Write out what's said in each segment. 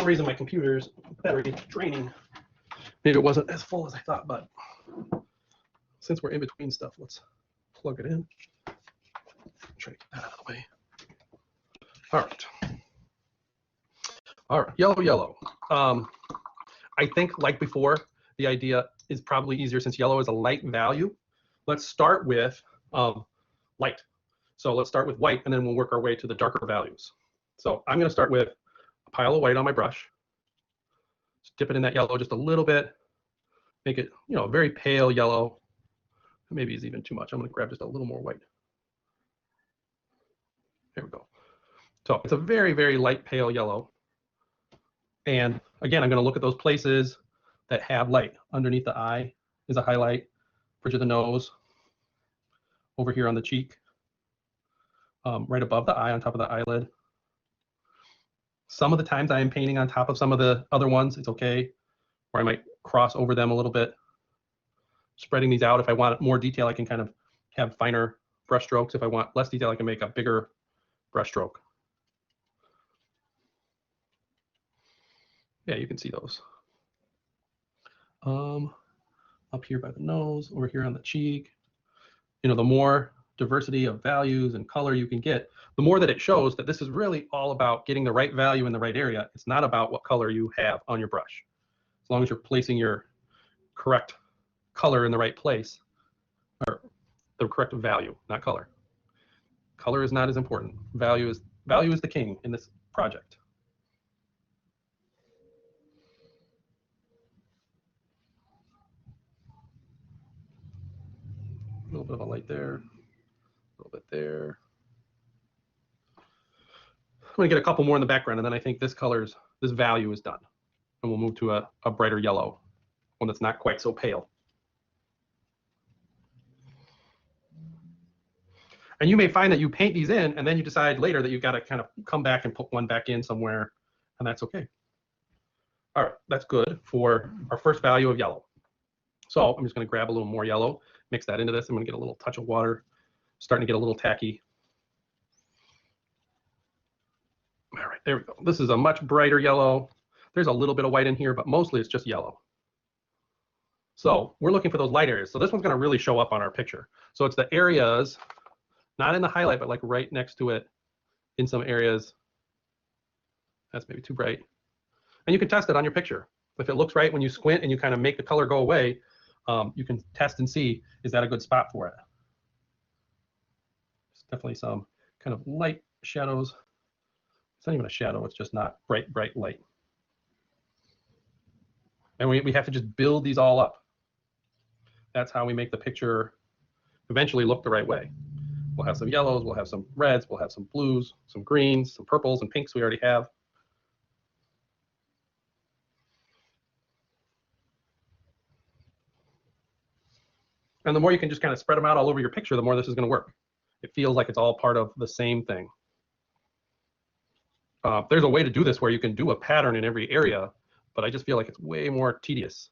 reason my computer's battery is draining. Maybe it wasn't as full as I thought, but since we're in between stuff, let's plug it in. Try to get that out of the way. All right. All right, yellow. I think, like before, the idea is probably easier since yellow is a light value. Let's start with light. So let's start with white, and then we'll work our way to the darker values. So I'm going to start with a pile of white on my brush. Just dip it in that yellow just a little bit. Make it, a very pale yellow. Maybe it's even too much. I'm going to grab just a little more white. There we go. So it's a very, very light pale yellow. And again, I'm going to look at those places that have light. Underneath the eye is a highlight, bridge of the nose, over here on the cheek, right above the eye, on top of the eyelid. Some of the times I am painting on top of some of the other ones, it's okay, or I might cross over them a little bit. Spreading these out. If I want more detail, I can kind of have finer brush strokes. If I want less detail, I can make a bigger brush stroke. Yeah, you can see those. Up here by the nose, over here on the cheek. The more diversity of values and color you can get, the more that it shows that this is really all about getting the right value in the right area. It's not about what color you have on your brush. As long as you're placing your correct color in the right place, or the correct value, not color. Color is not as important. Value is the king in this project. A little bit of a light there, a little bit there. I'm going to get a couple more in the background, and then I think this value is done. And we'll move to a brighter yellow, one that's not quite so pale. And you may find that you paint these in, and then you decide later that you've got to kind of come back and put one back in somewhere, and that's okay. All right, that's good for our first value of yellow. So I'm just going to grab a little more yellow, mix that into this. I'm going to get a little touch of water, starting to get a little tacky. All right, there we go. This is a much brighter yellow. There's a little bit of white in here, but mostly it's just yellow. So we're looking for those light areas. So this one's going to really show up on our picture. So it's the areas, not in the highlight, but like right next to it in some areas. That's maybe too bright. And you can test it on your picture. If it looks right when you squint and you kind of make the color go away, you can test and see, is that a good spot for it? There's definitely some kind of light shadows. It's not even a shadow, it's just not bright light. And we have to just build these all up. That's how we make the picture eventually look the right way. We'll have some yellows, we'll have some reds, we'll have some blues, some greens, some purples and pinks we already have. And the more you can just kind of spread them out all over your picture, the more this is going to work. It feels like it's all part of the same thing. There's a way to do this where you can do a pattern in every area, but I just feel like it's way more tedious.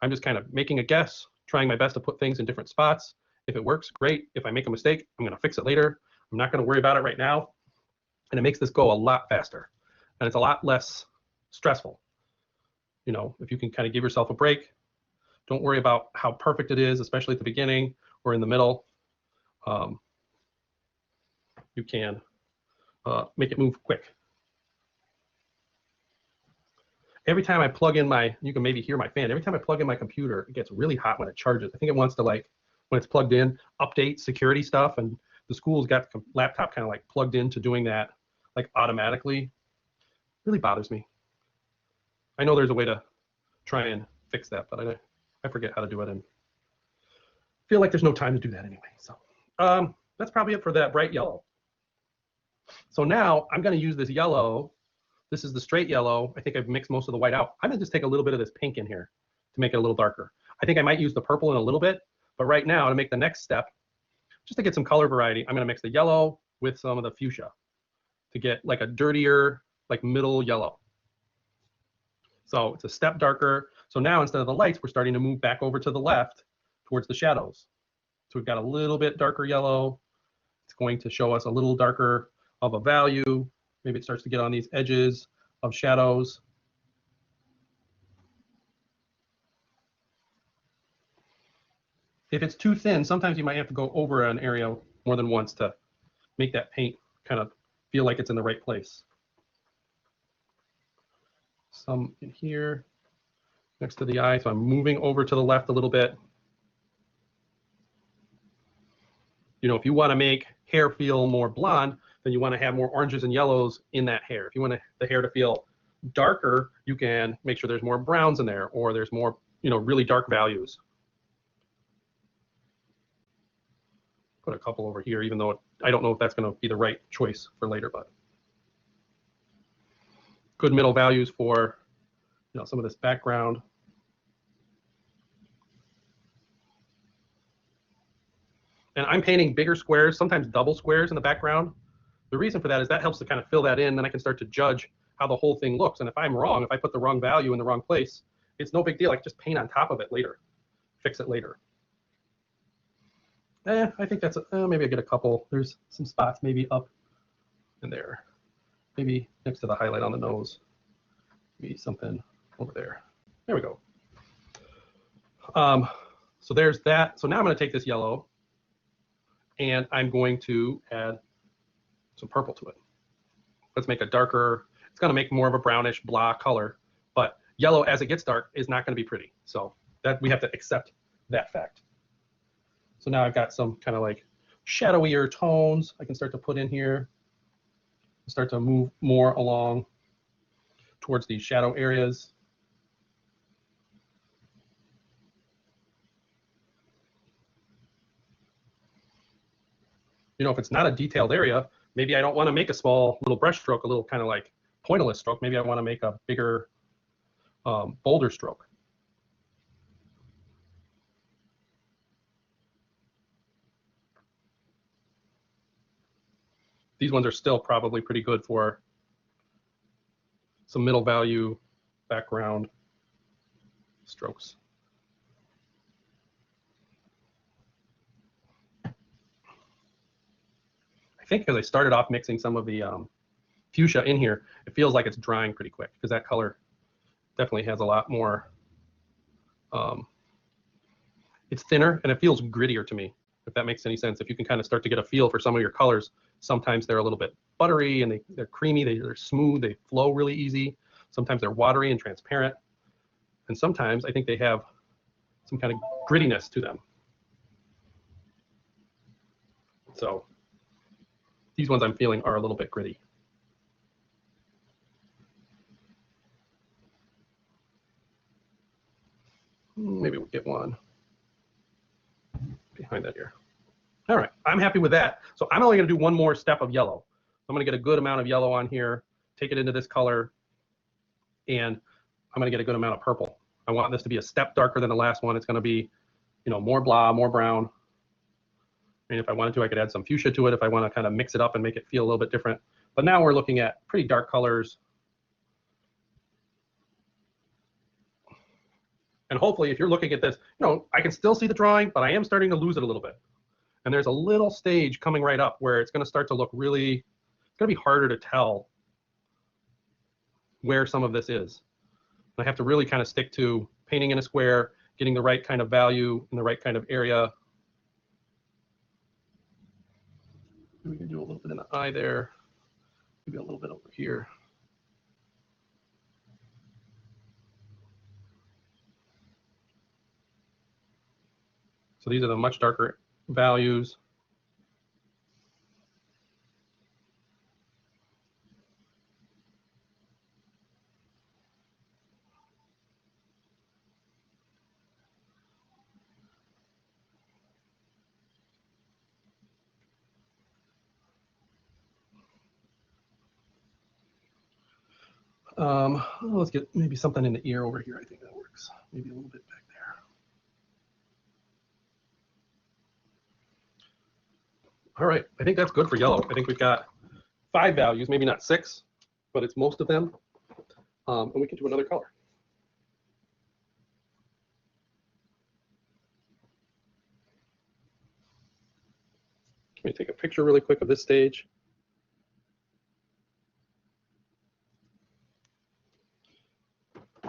I'm just kind of making a guess, trying my best to put things in different spots. If it works, great. If I make a mistake, I'm going to fix it later. I'm not going to worry about it right now. And it makes this go a lot faster. And it's a lot less stressful. If you can kind of give yourself a break, don't worry about how perfect it is, especially at the beginning or in the middle. You can make it move quick. Every time I plug in you can maybe hear my fan. Every time I plug in my computer, it gets really hot when it charges. I think it wants to, when it's plugged in, update security stuff. And the school's got the laptop kind of plugged into doing that automatically. It really bothers me. I know there's a way to try and fix that, but I forget how to do it and feel like there's no time to do that anyway. So that's probably it for that bright yellow. So now I'm going to use this yellow. This is the straight yellow. I think I've mixed most of the white out. I'm going to just take a little bit of this pink in here to make it a little darker. I think I might use the purple in a little bit, but right now to make the next step, just to get some color variety, I'm going to mix the yellow with some of the fuchsia to get a dirtier, middle yellow. So it's a step darker. So now instead of the lights, we're starting to move back over to the left towards the shadows. So we've got a little bit darker yellow. It's going to show us a little darker of a value. Maybe it starts to get on these edges of shadows. If it's too thin, sometimes you might have to go over an area more than once to make that paint kind of feel like it's in the right place. Some in here next to the eye, so I'm moving over to the left a little bit. You know, if you want to make hair feel more blonde, then you want to have more oranges and yellows in that hair. If you want the hair to feel darker, you can make sure there's more browns in there, or there's more, you know, really dark values. Put a couple over here, even though I don't know if that's going to be the right choice for later, but good middle values for, you know, some of this background. And I'm painting bigger squares, sometimes double squares in the background. The reason for that is that helps to kind of fill that in. Then I can start to judge how the whole thing looks. And if I'm wrong, if I put the wrong value in the wrong place, it's no big deal. I can just paint on top of it later, fix it later. I think that's maybe I get a couple. There's some spots maybe up in there, maybe next to the highlight on the nose, maybe something over there. There we go. So there's that. So now I'm going to take this yellow and I'm going to add some purple to it. Let's make a darker, it's going to make more of a brownish blah color, but yellow as it gets dark is not going to be pretty. So that we have to accept that fact. So now I've got some kind of like shadowier tones I can start to put in here, start to move more along towards these shadow areas. You know, if it's not a detailed area, maybe I don't want to make a small little brush stroke, a little kind of like pointillist stroke. Maybe I want to make a bigger, bolder stroke. These ones are still probably pretty good for some middle value background strokes. I think because I started off mixing some of the fuchsia in here, it feels like it's drying pretty quick because that color definitely has a lot more. It's thinner and it feels grittier to me, if that makes any sense. If you can kind of start to get a feel for some of your colors, sometimes they're a little bit buttery and they're creamy, they're smooth, they flow really easy. Sometimes they're watery and transparent. And sometimes I think they have some kind of grittiness to them. So these ones I'm feeling are a little bit gritty. Maybe we'll get one behind that ear. All right, I'm happy with that. So I'm only going to do one more step of yellow. I'm going to get a good amount of yellow on here, take it into this color, and I'm going to get a good amount of purple. I want this to be a step darker than the last one. It's going to be, you know, more blah, more brown. And if I wanted to, I could add some fuchsia to it if I want to kind of mix it up and make it feel a little bit different. But now we're looking at pretty dark colors. And hopefully, if you're looking at this, you know, I can still see the drawing, but I am starting to lose it a little bit. And there's a little stage coming right up where it's going to start to look really, it's going to be harder to tell where some of this is. I have to really kind of stick to painting in a square, getting the right kind of value in the right kind of area. We can do a little bit in the eye there, maybe a little bit over here. So these are the much darker values. Let's get maybe something in the ear over here. I think that works. Maybe a little bit back there. All right, I think that's good for yellow. I think we've got 5 values, maybe not 6, but it's most of them. And we can do another color. Let me take a picture really quick of this stage.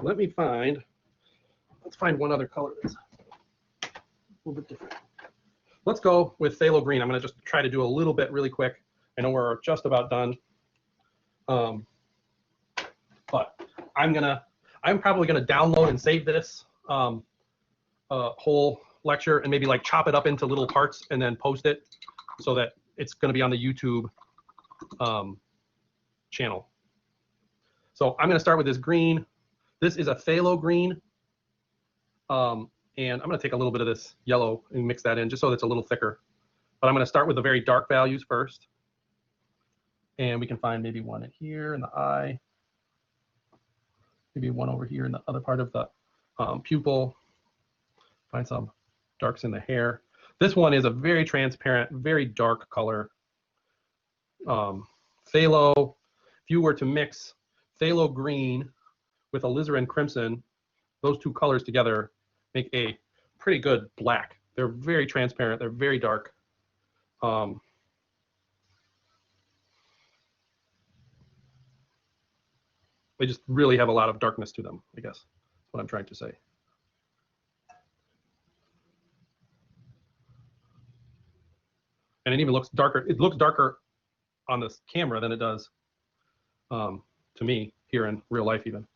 Let's find one other color that's a little bit different. Let's go with phthalo green. I'm going to just try to do a little bit really quick. I know we're just about done. But I'm probably gonna download and save this whole lecture and maybe like chop it up into little parts and then post it so that it's gonna be on the YouTube channel. So I'm gonna start with this green. This is a phthalo green. And I'm gonna take a little bit of this yellow and mix that in just so that it's a little thicker. But I'm gonna start with the very dark values first. And we can find maybe one in here in the eye. Maybe one over here in the other part of the pupil. Find some darks in the hair. This one is a very transparent, very dark color. Phthalo, if you were to mix phthalo green with alizarin crimson, those two colors together make a pretty good black. They're very transparent, they're very dark. They just really have a lot of darkness to them, I guess. That's what I'm trying to say. And it even looks darker. It looks darker on this camera than it does to me here in real life even.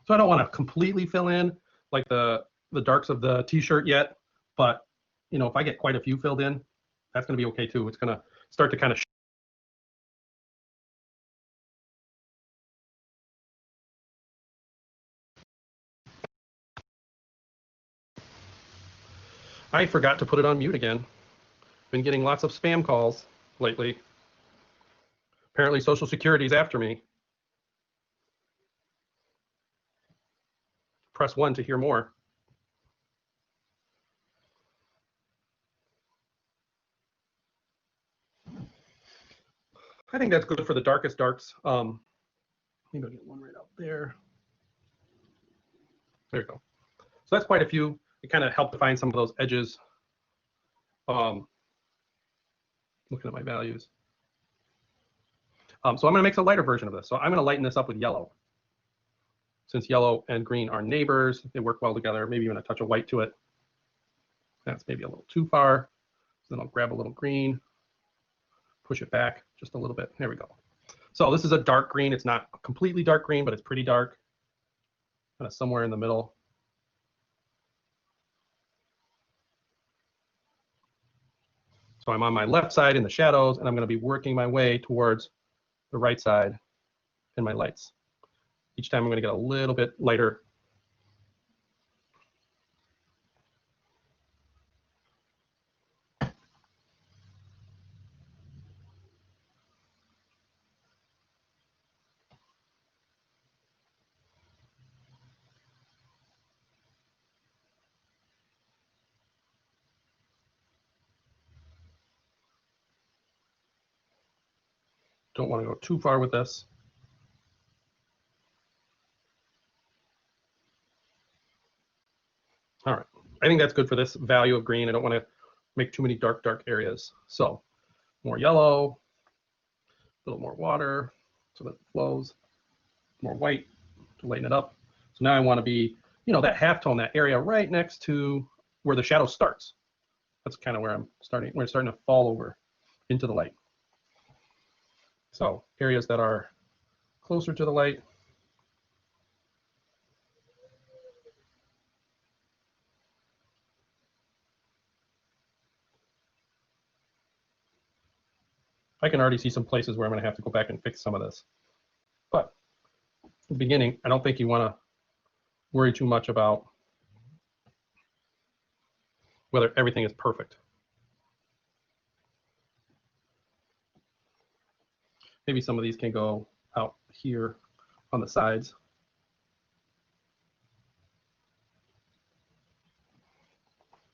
So I don't want to completely fill in like the darks of the t-shirt yet, but you know, if I get quite a few filled in, that's going to be okay too. It's going to start to kind of I forgot to put it on mute again. Been getting lots of spam calls lately. Apparently Social Security's after me. Press 1 to hear more. I think that's good for the darkest darks. Maybe I'll get one right out there. There you go. So that's quite a few. It kind of helped define some of those edges. Looking at my values. So I'm going to mix a lighter version of this. So I'm going to lighten this up with yellow. Since yellow and green are neighbors, they work well together. Maybe even a touch of white to it. That's maybe a little too far. So then I'll grab a little green, push it back just a little bit. There we go. So this is a dark green. It's not completely dark green, but it's pretty dark. Kind of somewhere in the middle. So I'm on my left side in the shadows, and I'm going to be working my way towards the right side in my lights. Each time I'm going to get a little bit lighter. Don't want to go too far with this. All right, I think that's good for this value of green. I don't want to make too many dark areas. So more yellow, a little more water so that it flows, more white to lighten it up. So now I want to be, you know, that halftone, that area right next to where the shadow starts. That's kind of where I'm starting, where it's starting to fall over into the light. So areas that are closer to the light. I can already see some places where I'm going to have to go back and fix some of this. But in the beginning, I don't think you want to worry too much about whether everything is perfect. Maybe some of these can go out here on the sides.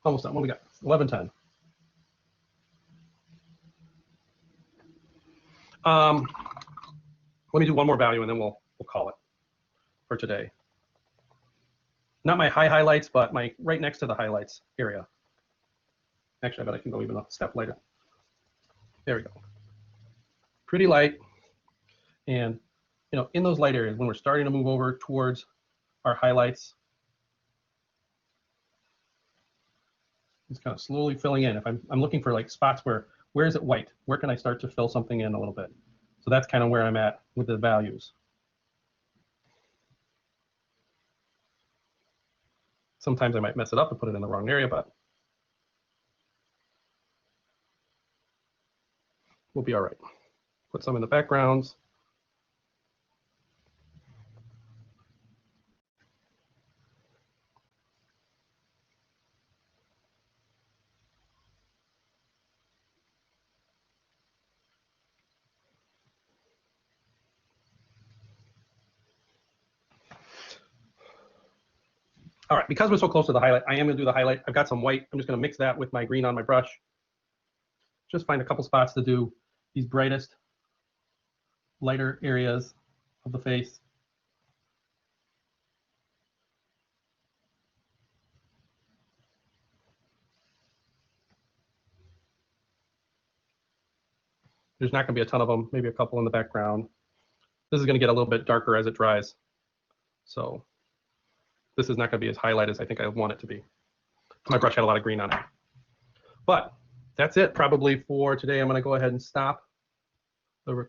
Almost done. What we got? 11:10. Let me do one more value and then we'll call it for today. Not my high highlights, but my right next to the highlights area. Actually, I bet I can go even a step lighter. There we go. Pretty light. And, you know, in those light areas, when we're starting to move over towards our highlights. Just kind of slowly filling in. If I'm looking for like spots where is it white? Where can I start to fill something in a little bit? So that's kind of where I'm at with the values. Sometimes I might mess it up and put it in the wrong area, but we'll be all right. Put some in the backgrounds. All right, because we're so close to the highlight, I am gonna do the highlight. I've got some white. I'm just gonna mix that with my green on my brush. Just find a couple spots to do these brightest, lighter areas of the face. There's not gonna be a ton of them, maybe a couple in the background. This is gonna get a little bit darker as it dries. So this is not gonna be as highlight as I think I want it to be. My brush had a lot of green on it. But that's it probably for today. I'm gonna go ahead and stop the recording.